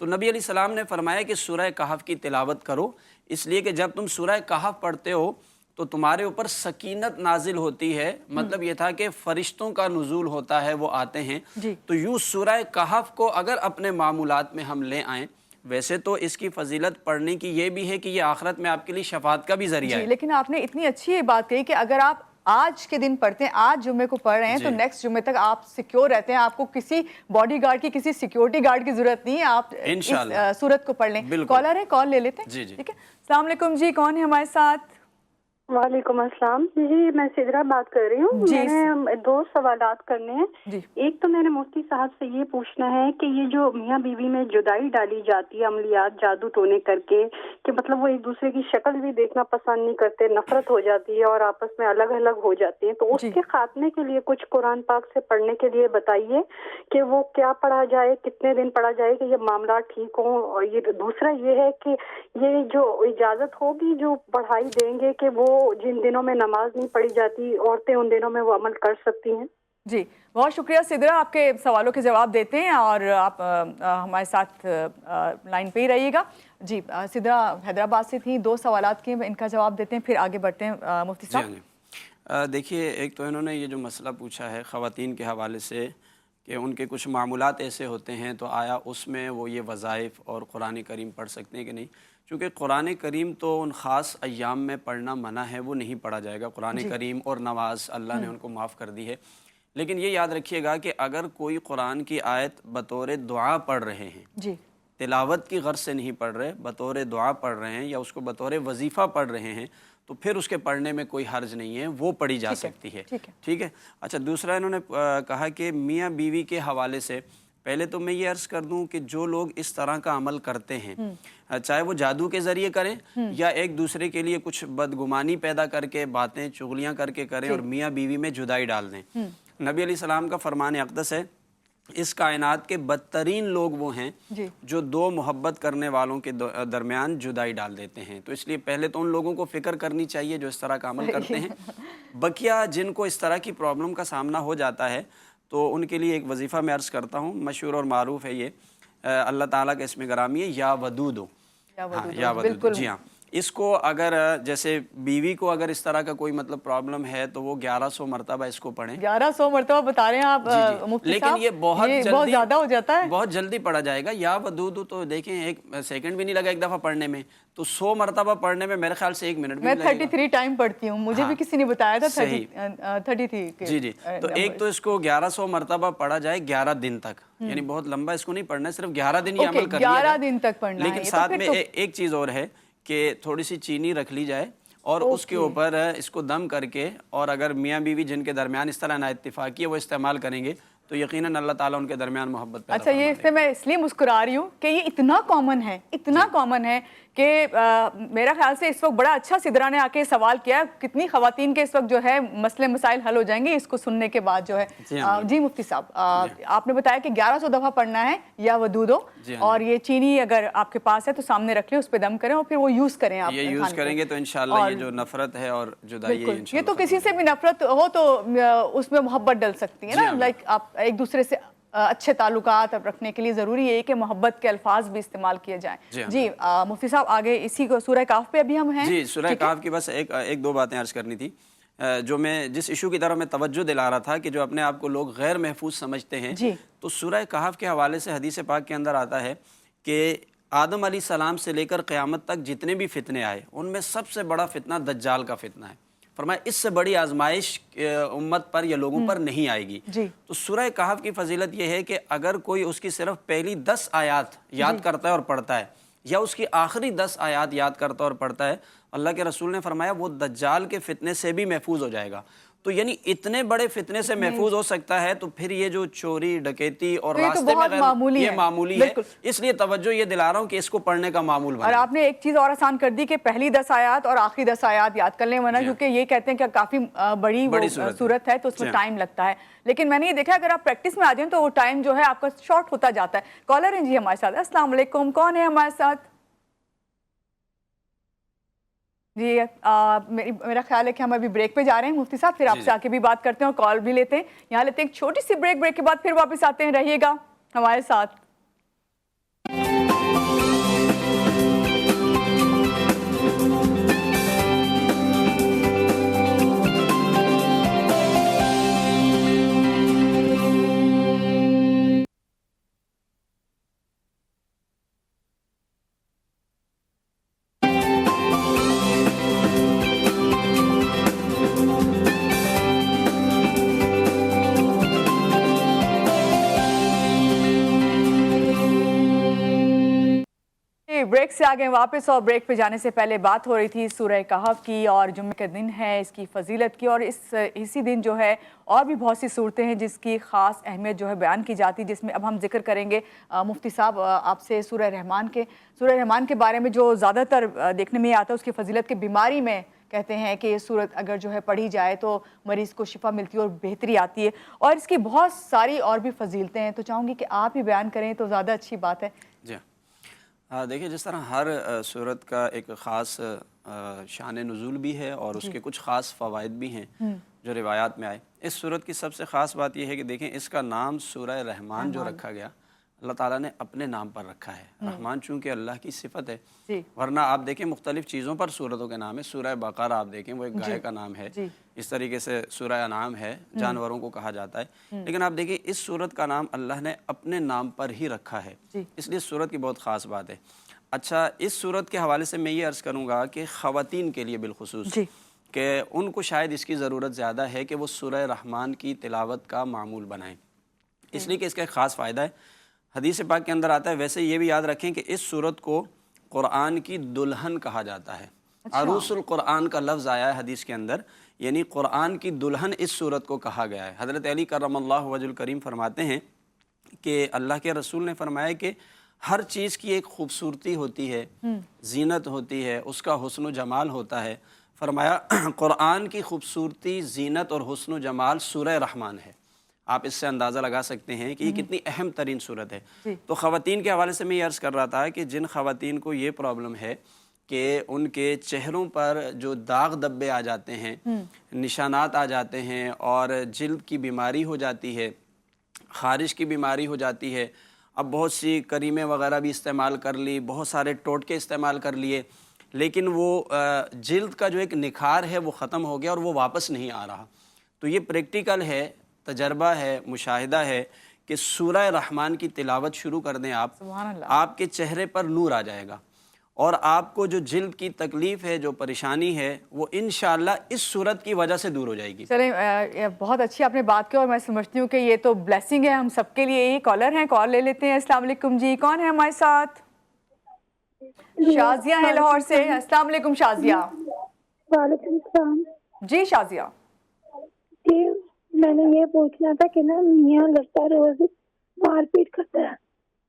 تو نبی علیہ السلام نے فرمایا کہ سورہ کہف کی تلاوت کرو، اس لیے کہ جب تم سورہ کہف پڑھتے ہو تو تمہارے اوپر سکینت نازل ہوتی ہے، مطلب یہ تھا کہ فرشتوں کا نزول ہوتا ہے، وہ آتے ہیں۔ تو یوں سورہ کہف کو اگر اپنے معمولات میں ہم لے آئیں، ویسے تو اس کی فضیلت پڑھنے کی یہ بھی ہے کہ یہ آخرت میں آپ کے لیے شفاعت کا بھی ذریعہ ہے۔ لیکن آپ نے اتنی اچھی یہ بات کہی کہ اگر آپ آج کے دن پڑھتے ہیں، آج جمعے کو پڑھ رہے ہیں تو نیکسٹ جمعے تک آپ سیکیور رہتے ہیں، آپ کو کسی باڈی گارڈ کی، کسی سیکیورٹی گارڈ کی ضرورت نہیں ہے، آپ اس صورت کو پڑھ لیں۔ کالر ہے، کال لے لیتے ہیں۔ ٹھیک ہے، السلام علیکم جی، کون ہے ہمارے ساتھ؟ وعلیکم السلام جی، میں سدرا بات کر رہی ہوں۔ میں نے 2 سوالات کرنے ہیں۔ ایک تو میں نے مفتی صاحب سے یہ پوچھنا ہے کہ یہ جو میاں بیوی میں جدائی ڈالی جاتی ہے عملیات جادو ٹونے کر کے، کہ مطلب وہ ایک دوسرے کی شکل بھی دیکھنا پسند نہیں کرتے، نفرت ہو جاتی ہے اور آپس میں الگ الگ ہو جاتے ہیں، تو اس کے خاتمے کے لیے کچھ قرآن پاک سے پڑھنے کے لیے بتائیے کہ وہ کیا پڑھا جائے، کتنے دن پڑھا جائے کہ یہ معاملات ٹھیک ہوں۔ اور یہ دوسرا یہ ہے کہ یہ جو اجازت ہوگی جو پڑھائی دیں گے کہ وہ جن دنوں میں نماز نہیں پڑھی جاتی عورتیں ان دنوں میں وہ عمل کر سکتی ہیں؟ جی بہت شکریہ سدرا، آپ کے سوالوں کے جواب دیتے ہیں اور آپ ہمارے ساتھ لائن پہ ہی رہیے گا۔ جی سدرا حیدرآباد سے تھیں، 2 سوالات کے ان کا جواب دیتے ہیں، پھر آگے بڑھتے ہیں مفتی صاحب۔ دیکھیے، ایک تو انہوں نے یہ جو مسئلہ پوچھا ہے خواتین کے حوالے سے کہ ان کے کچھ معمولات ایسے ہوتے ہیں، تو آیا اس میں وہ یہ وظائف اور قرآن کریم پڑھ سکتے ہیں کہ نہیں؟ چونکہ قرآن کریم تو ان خاص ایام میں پڑھنا منع ہے، وہ نہیں پڑھا جائے گا۔ قرآن کریم اور نماز اللہ نے ان کو معاف کر دی ہے، لیکن یہ یاد رکھیے گا کہ اگر کوئی قرآن کی آیت بطور دعا پڑھ رہے ہیں، تلاوت کی غرض سے نہیں پڑھ رہے، بطور دعا پڑھ رہے ہیں یا اس کو بطور وظیفہ پڑھ رہے ہیں، تو پھر اس کے پڑھنے میں کوئی حرج نہیں ہے، وہ پڑھی جا سکتی ہے۔ ٹھیک ہے۔ اچھا، دوسرا انہوں نے کہا کہ میاں بیوی کے حوالے سے پہلے تو میں یہ عرض کر دوں کہ جو لوگ اس طرح کا عمل کرتے ہیں، چاہے وہ جادو کے ذریعے کریں یا ایک دوسرے کے لیے کچھ بدگمانی پیدا کر کے باتیں چغلیاں کر کے کریں اور میاں بیوی میں جدائی ڈال دیں، نبی علیہ السلام کا فرمان اقدس ہے اس کائنات کے بدترین لوگ وہ ہیں جو 2 محبت کرنے والوں کے درمیان جدائی ڈال دیتے ہیں۔ تو اس لیے پہلے تو ان لوگوں کو فکر کرنی چاہیے جو اس طرح کا عمل کرتے ہیں۔ بقیہ جن کو اس طرح کی پرابلم کا سامنا ہو جاتا ہے تو ان کے لیے ایک وظیفہ میں عرض کرتا ہوں، مشہور اور معروف ہے، یہ اللہ تعالیٰ کا اسم گرامی ہے، یا ودودو۔ یا ودودو، جی ہاں، اس کو اگر جیسے بیوی کو اگر اس طرح کا کوئی مطلب پرابلم ہے تو وہ 1100 مرتبہ اس کو پڑھیں۔ 1100 مرتبہ بتا رہے ہیں آپ مفتی لیکن صاحب، یہ بہت زیادہ ہو جاتا ہے، بہت جلدی پڑھا جائے گا۔ یا ودودو تو دیکھیں 1 سیکنڈ بھی نہیں لگا ایک دفعہ پڑھنے میں، تو 100 مرتبہ پڑھنے میں میرے خیال سے 1 منٹ بھی نہیں لگے گا۔ میں 33 ٹائم پڑھتی ہوں، مجھے بھی کسی نے بتایا تھا 33۔ جی تو ایک تو اس کو 1100 مرتبہ پڑھا جائے 11 دن تک، یعنی بہت لمبا اس کو نہیں پڑھنا ہے، صرف 11 دن یہ عمل کر لیا 11 دن تک پڑھنا ہے۔ لیکن ساتھ میں ایک چیز اور ہے کہ تھوڑی سی چینی رکھ لی جائے اور اس کے اوپر اس کو دم کر کے، اور اگر میاں بیوی جن کے درمیان اس طرح نا اتفاقی ہے وہ استعمال کریں گے تو یقیناً اللہ تعالیٰ ان کے درمیان محبت پیدا اچھا، یہ اس سے میں اس لیے مسکرا رہی ہوں کہ یہ اتنا کامن ہے، اتنا کامن ہے کہ میرا خیال سے اس وقت بڑا اچھا سدرا نے آ کے سوال کیا، کتنی خواتین کے اس وقت جو ہے مسئلے مسائل حل ہو جائیں گے اس کو سننے کے بعد جو ہے۔ جی مفتی صاحب، آپ نے بتایا کہ 1100 دفعہ پڑھنا ہے یا ودودو، اور یہ چینی اگر آپ کے پاس ہے تو سامنے رکھ لیں، اس پہ دم کریں اور پھر وہ یوز کریں۔ آپ یہ یوز کریں گے تو انشاءاللہ یہ جو نفرت ہے اور جدائی ہے، یہ تو کسی سے بھی نفرت ہو تو اس میں محبت ڈل سکتی ہے نا، لائک آپ ایک دوسرے سے اچھے تعلقات رکھنے کے لیے ضروری ہے کہ محبت کے الفاظ بھی استعمال کیے جائیں۔ جی مفتی صاحب، آگے اسی کو سورہ کہف پہ ابھی ہم ہیں۔ جی، سورہ کہف کی بس ایک دو باتیں عرض کرنی تھی، جو میں جس ایشو کی طرف میں توجہ دلا رہا تھا کہ جو اپنے آپ کو لوگ غیر محفوظ سمجھتے ہیں، تو سورہ کہف کے حوالے سے حدیث پاک کے اندر آتا ہے کہ آدم علیہ السلام سے لے کر قیامت تک جتنے بھی فتنے آئے ان میں سب سے بڑا فتنہ دجال کا فتنہ ہے۔ فرمایا اس سے بڑی آزمائش امت پر یا لوگوں پر نہیں آئے گی۔ تو سورہ کہف کی فضیلت یہ ہے کہ اگر کوئی اس کی صرف پہلی 10 آیات یاد کرتا ہے اور پڑھتا ہے، یا اس کی آخری 10 آیات یاد کرتا اور پڑھتا ہے، اللہ کے رسول نے فرمایا وہ دجال کے فتنے سے بھی محفوظ ہو جائے گا۔ تو یعنی اتنے بڑے فتنے سے محفوظ ہو سکتا ہے، تو پھر یہ جو چوری ڈکیتی اور راستے میں یہ معمولی ہے، اس لیے توجہ یہ دلا رہا ہوں کہ اس کو پڑھنے کا معمول بنا۔ اور آپ نے ایک چیز اور آسان کر دی کہ پہلی 10 آیات اور آخری 10 آیات یاد کر لیں، ورنہ کیونکہ یہ کہتے ہیں کہ کافی بڑی صورت ہے تو اس میں ٹائم لگتا ہے، لیکن میں نے یہ دیکھا اگر آپ پریکٹس میں آ جائیں تو وہ ٹائم جو ہے آپ کا شارٹ ہوتا جاتا ہے۔ کالر ہیں جی ہمارے ساتھ، السلام علیکم، کون ہے ہمارے ساتھ؟ جی میرا خیال ہے کہ ہم ابھی بریک پہ جا رہے ہیں مفتی صاحب، پھر آپ سے آ کے بھی بات کرتے ہیں اور کال بھی لیتے ہیں، یہاں لیتے ہیں ایک چھوٹی سی بریک کے بعد پھر واپس آتے ہیں، رہیے گا ہمارے ساتھ۔ بریک سے آگے واپس، اور بریک پہ جانے سے پہلے بات ہو رہی تھی سورہ کہف کی، اور جمعے کا دن ہے، اس کی فضیلت کی، اور اسی دن جو ہے اور بھی بہت سی صورتیں ہیں جس کی خاص اہمیت جو ہے بیان کی جاتی، جس میں اب ہم ذکر کریں گے مفتی صاحب آپ سے سورہ رحمان کے بارے میں جو زیادہ تر دیکھنے میں آتا ہے اس کی فضیلت کی بیماری میں کہتے ہیں کہ یہ صورت اگر جو ہے پڑھی جائے تو مریض کو شفا ملتی ہے اور بہتری آتی ہے، اور اس کی بہت ساری اور بھی فضیلتیں ہیں، تو چاہوں گی کہ آپ ہی بیان کریں تو زیادہ اچھی بات ہے۔ جی دیکھیے، جس طرح ہر صورت کا ایک خاص شان نزول بھی ہے اور اس کے کچھ خاص فوائد بھی ہیں جو روایات میں آئے، اس صورت کی سب سے خاص بات یہ ہے کہ دیکھیں اس کا نام سورہ رحمان جو رکھا گیا، اللہ تعالیٰ نے اپنے نام پر رکھا ہے۔ رحمان چونکہ اللہ کی صفت ہے، ورنہ آپ دیکھیں مختلف چیزوں پر صورتوں کے نام ہے۔ سورہ بقرہ آپ دیکھیں وہ ایک گائے کا نام ہے، اس طریقے سے سورہ انعام ہے، جانوروں کو کہا جاتا ہے، لیکن آپ دیکھیں اس صورت کا نام اللہ نے اپنے نام پر ہی رکھا ہے، اس لیے صورت کی بہت خاص بات ہے۔ اچھا، اس صورت کے حوالے سے میں یہ عرض کروں گا کہ خواتین کے لیے بالخصوص کہ ان کو شاید اس کی ضرورت زیادہ ہے کہ وہ سورہ رحمان کی تلاوت کا معمول بنائیں، اس لیے کہ اس کا ایک خاص فائدہ ہے۔ حدیث پاک کے اندر آتا ہے، ویسے یہ بھی یاد رکھیں کہ اس صورت کو قرآن کی دلہن کہا جاتا ہے۔ عروس القرآن کا لفظ آیا ہے حدیث کے اندر، یعنی قرآن کی دلہن اس صورت کو کہا گیا ہے۔ حضرت علی کرم اللہ وجہ الکریم فرماتے ہیں کہ اللہ کے رسول نے فرمایا کہ ہر چیز کی ایک خوبصورتی ہوتی ہے، زینت ہوتی ہے، اس کا حسن و جمال ہوتا ہے۔ فرمایا قرآن کی خوبصورتی، زینت اور حسن و جمال سورہ رحمان ہے۔ آپ اس سے اندازہ لگا سکتے ہیں کہ یہ کتنی اہم ترین صورت ہے۔ تو خواتین کے حوالے سے میں یہ عرض کر رہا تھا کہ جن خواتین کو یہ پرابلم ہے کہ ان کے چہروں پر جو داغ دبے آ جاتے ہیں، نشانات آ جاتے ہیں، اور جلد کی بیماری ہو جاتی ہے، خارش کی بیماری ہو جاتی ہے، اب بہت سی کریمیں وغیرہ بھی استعمال کر لی، بہت سارے ٹوٹکے استعمال کر لیے، لیکن وہ جلد کا جو ایک نکھار ہے وہ ختم ہو گیا اور وہ واپس نہیں آ رہا۔ تو یہ پریکٹیکل ہے، تجربہ ہے، مشاہدہ ہے کہ سورہ رحمان کی تلاوت شروع کر دیں آپ کے چہرے پر نور آ جائے گا، اور آپ کو جو جلد کی تکلیف ہے، جو پریشانی ہے، وہ انشاءاللہ اس صورت کی وجہ سے دور ہو جائے گی۔ چلیں، بہت اچھی آپ نے بات کی، اور میں سمجھتی ہوں کہ یہ تو بلیسنگ ہے ہم سب کے لیے۔ یہ کالر ہیں، کال لے لیتے ہیں۔ السلام علیکم جی، کون ہے ہمارے ساتھ؟ شازیہ ہے لاہور سے۔ السلام علیکم شازیہ۔ وعلیکم السلام جی شازیہ، جی میں نے یہ پوچھنا تھا کہ نا میاں لڑتا روز مار پیٹ کرتا ہے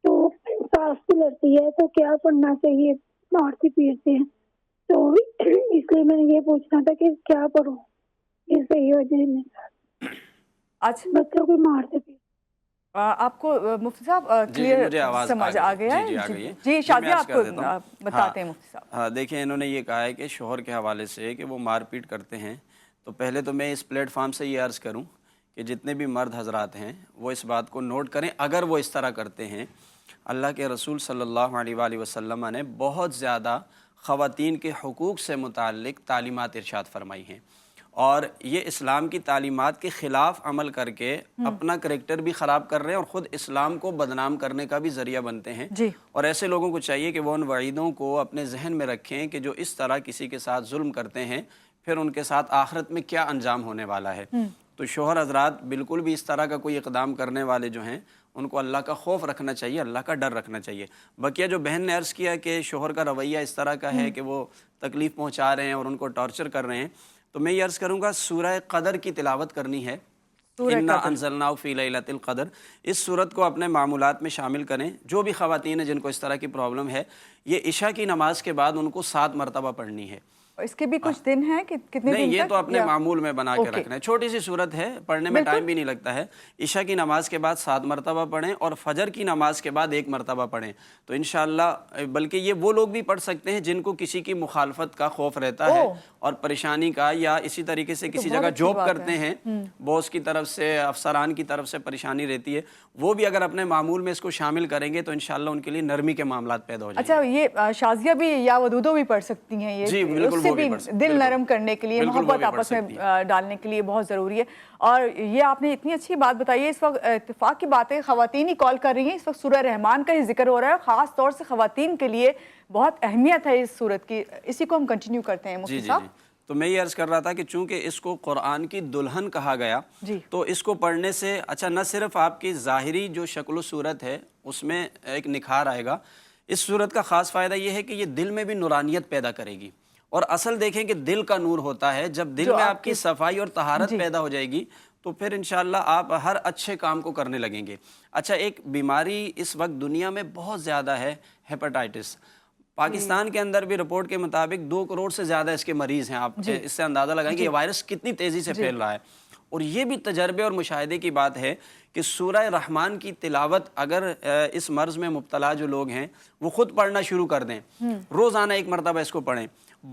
تو ساس بھی لڑتی ہے، تو کیا کرنا چاہیے؟ مارتی پیٹتے ہیں تو اس لیے میں نے یہ پوچھنا تھا کہ کیا کروں اس صحیح وجہ میں اچھا بچوں کو مارتے پیٹتے۔ آپ کو مفتی صاحب کلیئر سمجھ آ گیا ہے؟ جی شازیہ آپ کو بتاتے ہیں مفتی صاحب۔ دیکھیں، انہوں نے یہ کہا ہے کہ شوہر کے حوالے سے کہ وہ مار پیٹ کرتے ہیں، تو پہلے تو میں اس پلیٹ فارم سے یہ عرض کروں کہ جتنے بھی مرد حضرات ہیں وہ اس بات کو نوٹ کریں، اگر وہ اس طرح کرتے ہیں۔ اللہ کے رسول صلی اللہ علیہ وآلہ وسلم نے بہت زیادہ خواتین کے حقوق سے متعلق تعلیمات ارشاد فرمائی ہیں، اور یہ اسلام کی تعلیمات کے خلاف عمل کر کے اپنا کریکٹر بھی خراب کر رہے ہیں اور خود اسلام کو بدنام کرنے کا بھی ذریعہ بنتے ہیں۔ اور ایسے لوگوں کو چاہیے کہ وہ ان وعیدوں کو اپنے ذہن میں رکھیں کہ جو اس طرح کسی کے ساتھ ظلم کرتے ہیں، پھر ان کے ساتھ آخرت میں کیا انجام ہونے والا ہے۔ تو شوہر حضرات بالکل بھی اس طرح کا کوئی اقدام کرنے والے جو ہیں ان کو اللہ کا خوف رکھنا چاہیے، اللہ کا ڈر رکھنا چاہیے۔ بقیہ جو بہن نے عرض کیا کہ شوہر کا رویہ اس طرح کا ہے کہ وہ تکلیف پہنچا رہے ہیں اور ان کو ٹارچر کر رہے ہیں، تو میں یہ عرض کروں گا سورہ قدر کی تلاوت کرنی ہے۔ اِنَّا أَنزَلْنَاهُ فِي لَيْلَةِ الْقَدْرِ، اس صورت کو اپنے معمولات میں شامل کریں۔ جو بھی خواتین ہیں جن کو اس طرح کی پرابلم ہے، یہ عشاء کی نماز کے بعد ان کو 7 مرتبہ پڑھنی ہے۔ اس کے بھی کچھ دن ہیں کہ کتنے نہیں، دن یہ تک؟ تو اپنے معمول میں بنا کے رکھنا ہے، چھوٹی سی صورت ہے، پڑھنے میں ٹائم بھی نہیں لگتا ہے۔ عشاء کی نماز کے بعد 7 مرتبہ پڑھیں اور فجر کی نماز کے بعد 1 مرتبہ پڑھیں، تو انشاءاللہ بلکہ یہ وہ لوگ بھی پڑھ سکتے ہیں جن کو کسی کی مخالفت کا خوف رہتا ہے اور پریشانی کا، یا اسی طریقے سے کسی جگہ جاب کرتے ہیں، باس کی طرف سے، افسران کی طرف سے پریشانی رہتی ہے، وہ بھی اگر اپنے معمول میں اس کو شامل کریں گے تو انشاءاللہ ان کے لیے نرمی کے معاملات پیدا ہو جائیں گے۔ اچھا، یہ شازیہ بھی یا ودودو بھی پڑھ سکتی ہیں؟ یہ جی بالکل، اس سے بھی دل نرم کرنے کے لیے، محبت آپس میں ڈالنے کے لیے بہت ضروری ہے۔ اور یہ آپ نے اتنی اچھی بات بتائی ہے۔ اس وقت اتفاق کی بات ہے، خواتین ہی کال کر رہی ہیں، اس وقت سورہ رحمان کا ہی ذکر ہو رہا ہے، خاص طور سے خواتین کے لیے بہت اہمیت ہے اس سورت کی، اسی کو ہم کنٹینیو کرتے ہیں مفتی صاحب۔ تو میں یہ عرض کر رہا تھا کہ چونکہ اس کو قرآن کی دلہن کہا گیا، تو اس کو پڑھنے سے اچھا نہ صرف آپ کی ظاہری جو شکل و صورت ہے اس میں ایک نکھار آئے گا، اس صورت کا خاص فائدہ یہ ہے کہ یہ دل میں بھی نورانیت پیدا کرے گی، اور اصل دیکھیں کہ دل کا نور ہوتا ہے، جب دل میں آپ کی صفائی اور طہارت پیدا ہو جائے گی تو پھر انشاءاللہ آپ ہر اچھے کام کو کرنے لگیں گے۔ اچھا، ایک بیماری اس وقت دنیا میں بہت زیادہ ہے، ہیپاٹائٹس۔ پاکستان کے اندر بھی رپورٹ کے مطابق 2 کروڑ سے زیادہ اس کے مریض ہیں۔ آپ اس سے اندازہ لگائیں کہ یہ وائرس کتنی تیزی سے پھیل رہا ہے، اور یہ بھی تجربے اور مشاہدے کی بات ہے کہ سورہ رحمان کی تلاوت اگر اس مرض میں مبتلا جو لوگ ہیں وہ خود پڑھنا شروع کر دیں، روزانہ 1 مرتبہ اس کو پڑھیں،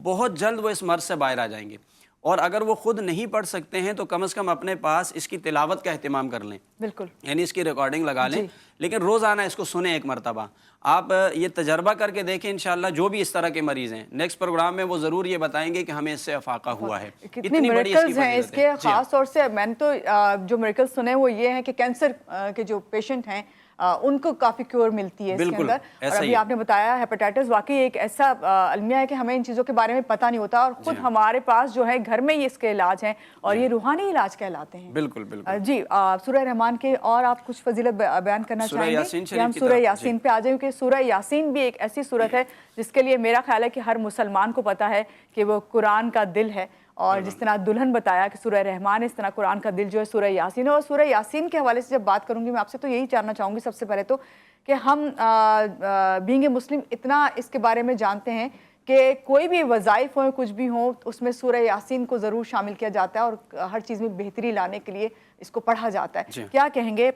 بہت جلد وہ اس مرض سے باہر آ جائیں گے۔ اور اگر وہ خود نہیں پڑھ سکتے ہیں تو کم از کم اپنے پاس اس کی تلاوت کا اہتمام کر لیں، بالکل، یعنی اس کی ریکارڈنگ لگا لیں، لیکن روزانہ اس کو سنیں 1 مرتبہ۔ آپ یہ تجربہ کر کے دیکھیں، انشاءاللہ جو بھی اس طرح کے مریض ہیں نیکسٹ پروگرام میں وہ ضرور یہ بتائیں گے کہ ہمیں اس سے افاقہ ہوا ہے۔ کتنی میریکلز ہیں اس کے، خاص طور سے میں نے تو جو میریکلز سنے وہ یہ ہیں کہ کینسر کے جو پیشنٹ ہیں ان کو کافی کیور ملتی ہے اس کے اندر، اور ابھی آپ نے بتایا ہیپاٹائٹس واقعی ایک ایسا المیہ ہے کہ ہمیں ان چیزوں کے بارے میں پتہ نہیں ہوتا، اور خود ہمارے پاس جو ہے گھر میں یہ اس کے علاج ہیں، اور یہ روحانی علاج کہلاتے ہیں۔ بالکل بالکل جی، سورہ رحمان کے اور آپ کچھ فضیلت بیان کرنا چاہیں گے کہ ہم سورہ یاسین پہ آ جائیں، کیونکہ سورہ یاسین بھی ایک ایسی سورت ہے جس کے لیے میرا خیال ہے کہ ہر مسلمان کو پتہ ہے کہ وہ قرآن کا دل ہے، اور جس طرح دلہن بتایا کہ سورہ رحمان، اس طرح قرآن کا دل جو ہے سورہ یاسین ہے۔ اور سورہ یاسین کے حوالے سے جب بات کروں گی میں آپ سے تو یہی جاننا چاہوں گی سب سے پہلے تو کہ ہم بینگ اے مسلم اتنا اس کے بارے میں جانتے ہیں کہ کوئی بھی وظائف ہوں، کچھ بھی ہوں، اس میں سورہ یاسین کو ضرور شامل کیا جاتا ہے، اور ہر چیز میں بہتری لانے کے لیے اس کو پڑھا جاتا ہے۔ کیا کہیں گے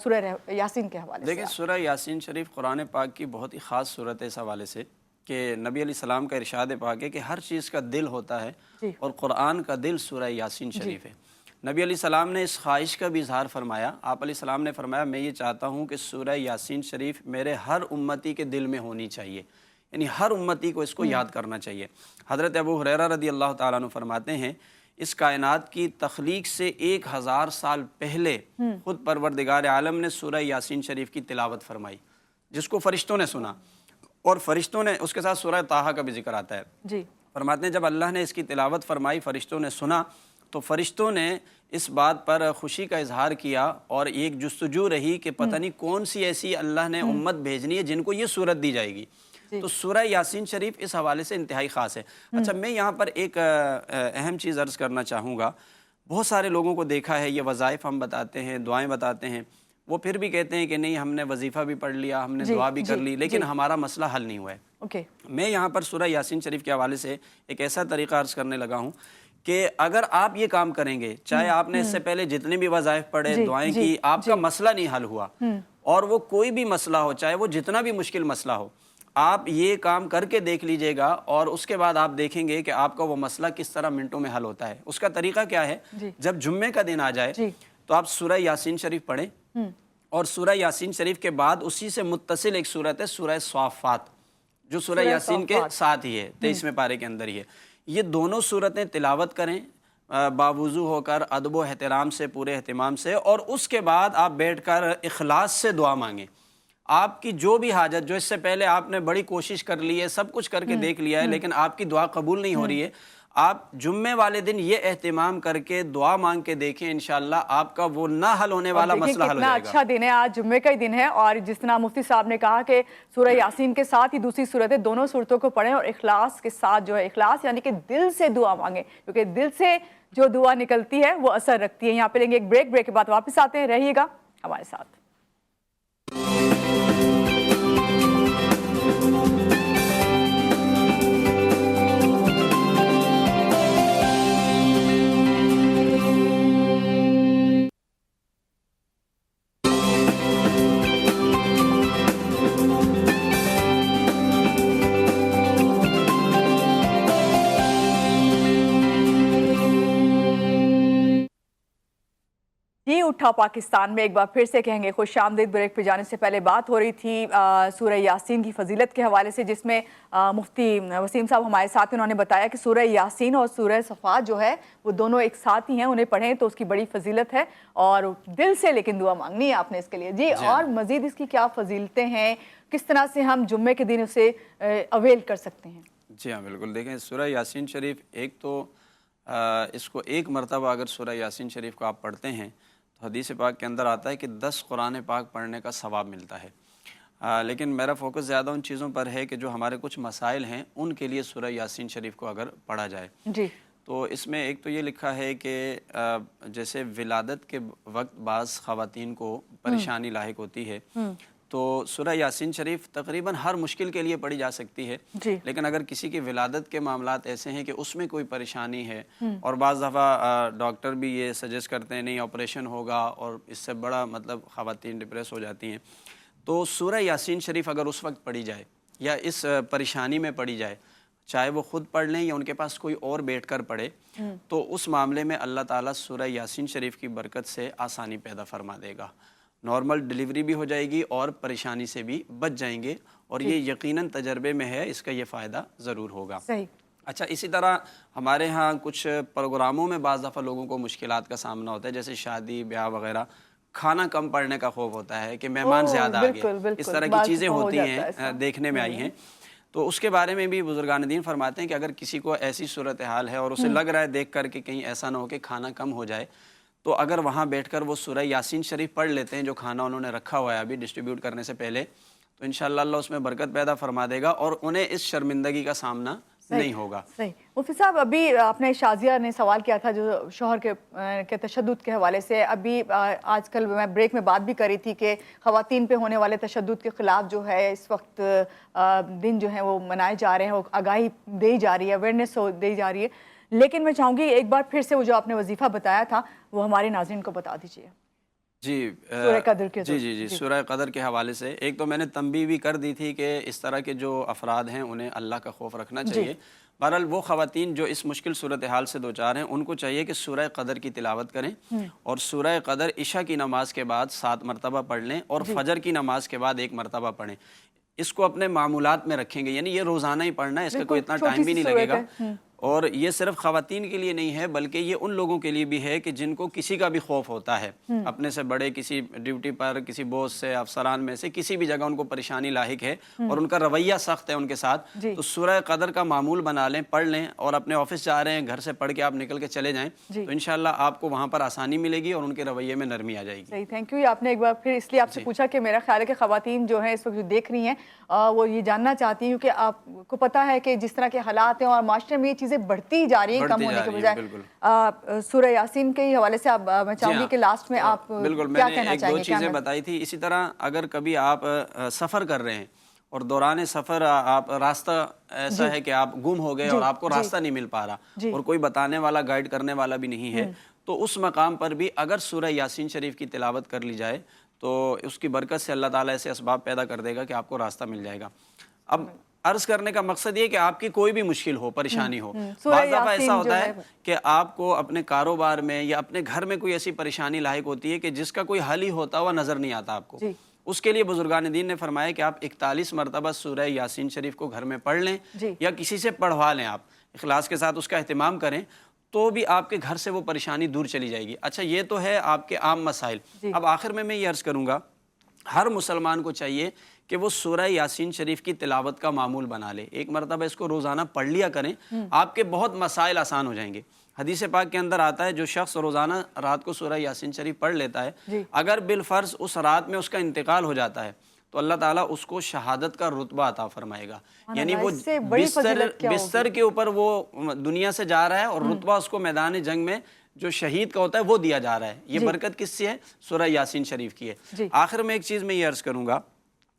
سورہ یاسین کے حوالے سے؟ دیکھیں، سورہ یاسین شریف قرآن پاک کی بہت ہی خاص صورت ہے اس حوالے سے کہ نبی علیہ السلام کا ارشاد پاک ہے کہ ہر چیز کا دل ہوتا ہے، اور قرآن کا دل سورہ یاسین شریف ہے۔ نبی علیہ السلام نے اس خواہش کا بھی اظہار فرمایا، آپ علیہ السلام نے فرمایا میں یہ چاہتا ہوں کہ سورہ یاسین شریف میرے ہر امتی کے دل میں ہونی چاہیے، یعنی ہر امتی کو اس کو یاد کرنا چاہیے۔ حضرت ابو ہریرہ رضی اللہ تعالیٰ عنہ فرماتے ہیں اس کائنات کی تخلیق سے 1000 سال پہلے خود پروردگار عالم نے سورہ یاسین شریف کی تلاوت فرمائی، جس کو فرشتوں نے سنا، اور فرشتوں نے اس کے ساتھ سورہ طٰہٰ کا بھی ذکر آتا ہے۔ جی، فرماتے ہیں جب اللہ نے اس کی تلاوت فرمائی، فرشتوں نے سنا، تو فرشتوں نے اس بات پر خوشی کا اظہار کیا، اور ایک جستجو رہی کہ پتہ نہیں کون سی ایسی اللہ نے امت بھیجنی ہے جن کو یہ صورت دی جائے گی۔ تو سورہ یاسین شریف اس حوالے سے انتہائی خاص ہے۔ اچھا، میں یہاں پر ایک اہم چیز عرض کرنا چاہوں گا۔ بہت سارے لوگوں کو دیکھا ہے، یہ وظائف ہم بتاتے ہیں، دعائیں بتاتے ہیں، وہ پھر بھی کہتے ہیں کہ نہیں ہم نے وظیفہ بھی پڑھ لیا، ہم نے دعا بھی کر لی، لیکن ہمارا مسئلہ حل نہیں ہوا ہے۔ میں یہاں پر سورہ یاسین شریف کے حوالے سے ایک ایسا طریقہ عرض کرنے لگا ہوں کہ اگر آپ یہ کام کریں گے، چاہے آپ نے اس سے پہلے جتنے بھی وظائف پڑھے، دعائیں کی، آپ کا مسئلہ نہیں حل ہوا، اور وہ کوئی بھی مسئلہ ہو، چاہے وہ جتنا بھی مشکل مسئلہ ہو، آپ یہ کام کر کے دیکھ لیجئے گا، اور اس کے بعد آپ دیکھیں گے کہ آپ کا وہ مسئلہ کس طرح منٹوں میں حل ہوتا ہے۔ اس کا طریقہ کیا ہے؟ جب جمعے کا دن آ جائے تو آپ سورہ یاسین شریف پڑھیں، اور سورہ یاسین شریف کے بعد اسی سے متصل ایک سورت ہے سورہ صافات، جو سورہ یاسین کے ساتھ ہی ہے، 23ویں پارے کے اندر ہی ہے۔ یہ دونوں سورتیں تلاوت کریں باوضو ہو کر، ادب و احترام سے، پورے اہتمام سے، اور اس کے بعد آپ بیٹھ کر اخلاص سے دعا مانگیں۔ آپ کی جو بھی حاجت، جو اس سے پہلے آپ نے بڑی کوشش کر لی ہے، سب کچھ کر کے دیکھ لیا ہے، لیکن آپ کی دعا قبول نہیں ہو رہی ہے، آپ جمعے والے دن یہ اہتمام کر کے دعا مانگ کے دیکھیں، انشاءاللہ آپ کا وہ نہ حل ہونے والا مسئلہ حل ہو جائے گا۔ کتنا اچھا دن ہے، آج جمعے کا ہی دن ہے، اور جس طرح مفتی صاحب نے کہا کہ سورہ یاسین کے ساتھ ہی دوسری صورت ہے، دونوں صورتوں کو پڑھیں، اور اخلاص کے ساتھ جو ہے، اخلاص یعنی کہ دل سے دعا مانگیں، کیونکہ دل سے جو دعا نکلتی ہے وہ اثر رکھتی ہے۔ یہاں پہ لیں گے ایک بریک کے بعد واپس آتے ہیں، رہیے گا ہمارے ساتھ۔ جی، اٹھا پاکستان میں ایک بار پھر سے کہیں گے خوش آمدید۔ بریک پہ جانے سے پہلے بات ہو رہی تھی سورہ یاسین کی فضیلت کے حوالے سے، جس میں مفتی وسیم صاحب ہمارے ساتھ، انہوں نے بتایا کہ سورہ یاسین اور سورہ صفات جو ہے وہ دونوں ایک ساتھ ہی ہیں، انہیں پڑھیں تو اس کی بڑی فضیلت ہے، اور دل سے لیکن دعا مانگنی ہے آپ نے اس کے لیے۔ جی، اور مزید اس کی کیا فضیلتیں ہیں، کس طرح سے ہم جمعے کے دن اسے اویل کر سکتے ہیں؟ جی ہاں، بالکل۔ دیکھیں، سورہ یاسین شریف ایک تو اس کو 1 مرتبہ اگر سورہ یاسین شریف کو آپ پڑھتے ہیں تو حدیث پاک کے اندر آتا ہے کہ 10 قرآن پاک پڑھنے کا ثواب ملتا ہے۔ لیکن میرا فوکس زیادہ ان چیزوں پر ہے کہ جو ہمارے کچھ مسائل ہیں ان کے لیے سورہ یاسین شریف کو اگر پڑھا جائے جی تو اس میں ایک تو یہ لکھا ہے کہ جیسے ولادت کے وقت بعض خواتین کو پریشانی لاحق ہوتی ہے تو سورہ یاسین شریف تقریباً ہر مشکل کے لیے پڑھی جا سکتی ہے جی لیکن اگر کسی کی ولادت کے معاملات ایسے ہیں کہ اس میں کوئی پریشانی ہے اور بعض دفعہ ڈاکٹر بھی یہ سجیسٹ کرتے ہیں نہیں آپریشن ہوگا اور اس سے بڑا مطلب خواتین ڈپریس ہو جاتی ہیں، تو سورہ یاسین شریف اگر اس وقت پڑھی جائے یا اس پریشانی میں پڑھی جائے، چاہے وہ خود پڑھ لیں یا ان کے پاس کوئی اور بیٹھ کر پڑھے، تو اس معاملے میں اللہ تعالیٰ سورہ یاسین شریف کی برکت سے آسانی پیدا فرما دے گا، نارمل ڈلیوری بھی ہو جائے گی اور پریشانی سے بھی بچ جائیں گے، اور یہ یقیناً تجربے میں ہے، اس کا یہ فائدہ ضرور ہوگا۔ صحیح۔ اچھا، اسی طرح ہمارے ہاں کچھ پروگراموں میں بعض دفعہ لوگوں کو مشکلات کا سامنا ہوتا ہے، جیسے شادی بیاہ وغیرہ، کھانا کم پڑنے کا خوف ہوتا ہے کہ مہمان زیادہ آ گئے، اس طرح کی چیزیں ہوتی ہیں، دیکھنے میں آئی ہیں، تو اس کے بارے میں بھی بزرگان دین فرماتے ہیں کہ اگر کسی کو ایسی صورتحال ہے اور اسے لگ رہا ہے دیکھ کر کہ کہیں ایسا نہ ہو کہ کھانا کم ہو جائے، تو اگر وہاں بیٹھ کر وہ سورہ یاسین شریف پڑھ لیتے ہیں جو کھانا انہوں نے رکھا ہوا ہے ابھی ڈسٹریبیوٹ کرنے سے پہلے، تو انشاءاللہ اللہ اس میں برکت پیدا فرما دے گا اور انہیں اس شرمندگی کا سامنا نہیں ہوگا۔ صحیح۔ مفتی صاحب، ابھی آپ نے شازیہ نے سوال کیا تھا جو شوہر کے تشدد کے حوالے سے، ابھی آج کل میں بریک میں بات بھی کری تھی کہ خواتین پہ ہونے والے تشدد کے خلاف جو ہے اس وقت دن جو ہے وہ منائے جا رہے ہیں، وہ آگاہی دی جا رہی ہے، اویئرنیس دی جا رہی ہے، لیکن میں چاہوں گی ایک بار پھر سے وہ جو آپ نے وظیفہ بتایا تھا وہ ہمارے ناظرین کو بتا دیجیے۔ جی سورہ قدر کے جی سورہ قدر کے حوالے سے ایک تو میں نے تنبیہ بھی کر دی تھی کہ اس طرح کے جو افراد ہیں انہیں اللہ کا خوف رکھنا چاہیے۔ بہرحال وہ خواتین جو اس مشکل صورتحال سے دوچار ہیں ان کو چاہیے کہ سورہ قدر کی تلاوت کریں اور سورہ قدر عشاء کی نماز کے بعد 7 مرتبہ پڑھ لیں اور فجر کی نماز کے بعد 1 مرتبہ پڑھیں۔ اس کو اپنے معمولات میں رکھیں گے، یعنی یہ روزانہ ہی پڑھنا ہے، اس کا کوئی اتنا ٹائم بھی نہیں لگے گا، اور یہ صرف خواتین کے لیے نہیں ہے بلکہ یہ ان لوگوں کے لیے بھی ہے کہ جن کو کسی کا بھی خوف ہوتا ہے، اپنے سے بڑے کسی ڈیوٹی پر، کسی بوس سے، افسران میں سے کسی بھی جگہ ان کو پریشانی لاحق ہے اور ان کا رویہ سخت ہے ان کے ساتھ، تو سورہ قدر کا معمول بنا لیں، پڑھ لیں، اور اپنے آفس جا رہے ہیں گھر سے پڑھ کے آپ نکل کے چلے جائیں تو انشاءاللہ آپ کو وہاں پر آسانی ملے گی اور ان کے رویے میں نرمی آ جائے گی۔ صحیح، تھینک یو۔ آپ نے ایک بار پھر اس لیے آپ سے پوچھا کہ میرا خیال ہے کہ خواتین جو ہیں اس وقت جو دیکھ رہی ہیں وہ یہ جاننا چاہتی ہیں، کیونکہ آپ کو پتہ ہے کہ جس طرح کے حالات ہیں اور معاشرے میں یہ چیزیں بڑھتی جا رہی ہیں کم ہونے کے بجائے۔ سورہ یاسین کے حوالے سے میں چاہوں گی کہ لاسٹ میں آپ کیا کہنا چاہیں گے؟ ایک دو چیزیں بتائی تھی۔ اسی طرح اگر کبھی آپ سفر کر رہے ہیں اور دوران سفر آپ راستہ ایسا ہے کہ آپ گم ہو گئے اور آپ کو راستہ نہیں مل پا رہا اور کوئی بتانے والا گائیڈ کرنے والا بھی نہیں ہے، تو اس مقام پر بھی اگر سورہ یاسین شریف کی تلاوت کر لی جائے تو اس کی برکت سے اللہ تعالیٰ ایسے اسباب پیدا کر دے گا کہ آپ کو راستہ مل جائے گا۔ اب عرض کرنے کا مقصد یہ کہ آپ کی کوئی بھی مشکل ہو، پریشانی ہو، بعض دفعہ ایسا ہوتا ہے کہ آپ کو اپنے کاروبار میں یا اپنے گھر میں کوئی ایسی پریشانی لاحق ہوتی ہے کہ جس کا کوئی حل ہی ہوتا ہوا نظر نہیں آتا آپ کو، اس کے لیے بزرگان دین نے فرمایا کہ آپ 41 مرتبہ سورہ یاسین شریف کو گھر میں پڑھ لیں یا کسی سے پڑھوا لیں، آپ اخلاص کے ساتھ اس کا اہتمام کریں تو بھی آپ کے گھر سے وہ پریشانی دور چلی جائے گی۔ اچھا، یہ تو ہے آپ کے عام مسائل۔ اب آخر میں یہ عرض کروں گا، ہر مسلمان کو چاہیے کہ وہ سورہ یاسین شریف کی تلاوت کا معمول بنا لے، 1 مرتبہ اس کو روزانہ پڑھ لیا کریں، آپ کے بہت مسائل آسان ہو جائیں گے۔ حدیث پاک کے اندر آتا ہے جو شخص روزانہ رات کو سورہ یاسین شریف پڑھ لیتا ہے، اگر بالفرض اس رات میں اس کا انتقال ہو جاتا ہے تو اللہ تعالیٰ اس کو شہادت کا رتبہ عطا فرمائے گا، یعنی وہ بستر کے اوپر وہ دنیا سے جا رہا ہے اور رتبہ اس کو میدان جنگ میں جو شہید کا ہوتا ہے وہ دیا جا رہا ہے۔ یہ برکت کس سے ہے؟ سورہ یاسین شریف کی ہے۔ آخر میں ایک چیز میں یہ عرض کروں گا،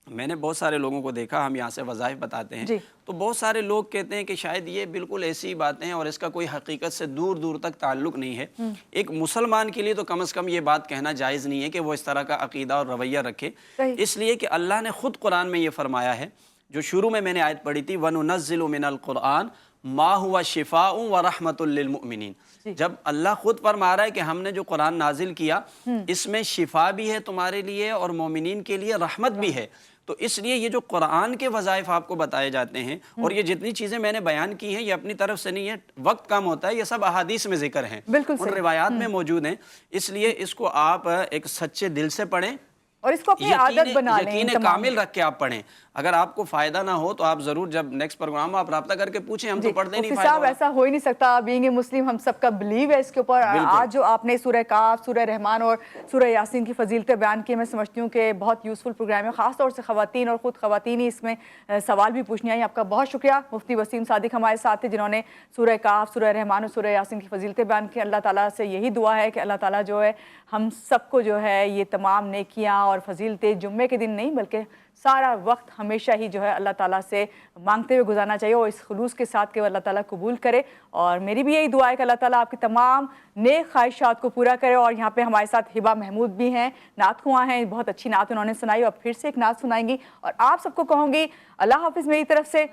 میں نے بہت سارے لوگوں کو دیکھا، ہم یہاں سے وظائف بتاتے ہیں تو بہت سارے لوگ کہتے ہیں کہ شاید یہ بالکل ایسی باتیں ہیں اور اس کا کوئی حقیقت سے دور دور تک تعلق نہیں ہے۔ ایک مسلمان کے لیے تو کم از کم یہ بات کہنا جائز نہیں ہے کہ وہ اس طرح کا عقیدہ اور رویہ رکھے، اس لیے کہ اللہ نے خود قرآن میں یہ فرمایا ہے، جو شروع میں نے آیت پڑھی تھی، وَنُنَزِّلُ مِنَ الْقُرْآنِ مَا هُوَ شِفَاءٌ وَرَحْمَةٌ لِّلْمُؤْمِنِينَ۔ جب اللہ خود فرما رہا ہے کہ ہم نے جو قرآن نازل کیا اس میں شفا بھی ہے تمہارے لیے اور مومنین کے لیے رحمت بھی ہے، تو اس لیے یہ جو قرآن کے وظائف آپ کو بتائے جاتے ہیں اور یہ جتنی چیزیں میں نے بیان کی ہیں یہ اپنی طرف سے نہیں ہے، وقت کم ہوتا ہے، یہ سب احادیث میں ذکر ہیں، ان روایات میں موجود ہیں، اس لیے اس کو آپ ایک سچے دل سے پڑھیں اور اس کو اپنی عادت بنا لیں. یقین کامل رکھ کے آپ پڑھیں. اگر آپ کو فائدہ نہ ہو تو آپ ضرور جب نیکسٹ پروگرام آپ رابطہ کر کے پوچھیں, ہم تو پڑھتے نہیں. صاحب ایسا ہو ہی نہیں سکتا, بینگ اے مسلم ہم سب کا بلیو ہے اس کے اوپر. آج جو آپ نے سورہ کاف, سورہ رحمان اور سورہ یاسین کی فضیلتیں بیان کی, میں سمجھتی ہوں کہ بہت یوزفل پروگرام ہے, خاص طور سے خواتین, اور خود خواتین ہی اس میں سوال بھی پوچھنی آئی. آپ کا بہت شکریہ. مفتی وسیم صادق ہمارے ساتھ تھے جنہوں نے سورہ کاف, سورہ رحمان اور سورہ یاسین کی فضیلتیں بیان کی. اللہ تعالیٰ سے یہی دعا ہے کہ اللہ تعالیٰ جو ہے ہم سب کو جو ہے یہ تمام نیکیاں اور فضیلتیں جمعے کے دن نہیں بلکہ سارا وقت ہمیشہ ہی جو ہے اللہ تعالیٰ سے مانگتے ہوئے گزارنا چاہیے, اور اس خلوص کے ساتھ کہ وہ اللہ تعالیٰ قبول کرے. اور میری بھی یہی دعا ہے کہ اللہ تعالیٰ آپ کی تمام نیک خواہشات کو پورا کرے. اور یہاں پہ ہمارے ساتھ ہبا محمود بھی ہیں, نعت خواں ہیں, بہت اچھی نعت انہوں نے سنائی, اور پھر سے ایک نعت سنائیں گی. اور آپ سب کو کہوں گی اللہ حافظ میری طرف سے.